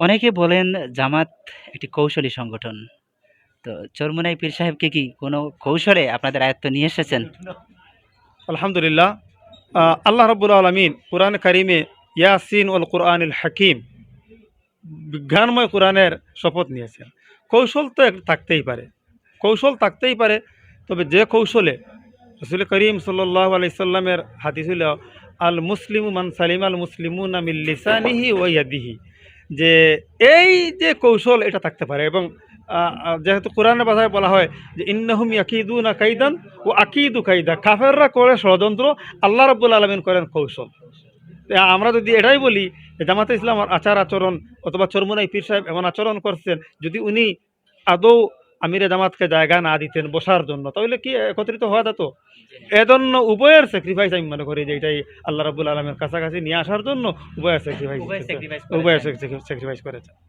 অনেকে বলেন জামাত একটি কৌশলী সংগঠন। তো চরমোনাই পীর সাহেবকে কি কোনো কৌশলে আপনাদের আয়ত্তে নিয়ে এসেছেন? আলহামদুলিল্লাহ। আল্লাহ রব্বুল আলমিন কোরআন কারিমে ইয়াসিন ওল কোরআনিল হাকিম, বিজ্ঞানময় কোরআনের শপথ নিয়েছেন। কৌশল তো থাকতেই পারে, কৌশল থাকতেই পারে। তবে যে কৌশলে রসুল করিম সাল্লাল্লাহু আলাইহি সাল্লামের হাদিস হল আল মুসলিমু মান সালিম আল মুসলিমুনা মিন লিসানিহি ওয়া ইয়াদিহি, যে এই যে কৌশল এটা থাকতে পারে। এবং যেহেতু কোরআনের ভাষায় বলা হয় যে ইন্নাহুম ইয়াকিদুনা কাইদান ও আকিদু কাইদা, কাফেররা করে ষড়যন্ত্র, আল্লাহ রাব্বুল আলামিন করেন কৌশল। আমরা যদি এটাই বলি যে জামাতে ইসলাম আচার আচরণ অথবা চরমোনাই পীর সাহেব এমন আচরণ করছেন, যদি উনি আদৌ আমিরে জামাতকে জায়গা না দিতেন বসার জন্য, তাহলে কি একত্রিত হওয়া যেত? এজন্য উভয়ের স্যাক্রিফাইস আমি মনে করি যে এটাই আল্লাহ রাব্বুল আলামিনের কাছাকাছি নিয়ে আসার জন্য উভয়ের স্যাক্রিফাইস, উভয় স্যাক্রিফাইস উভয়ের করেছেন। স্যাক্রিফাইস করেছে।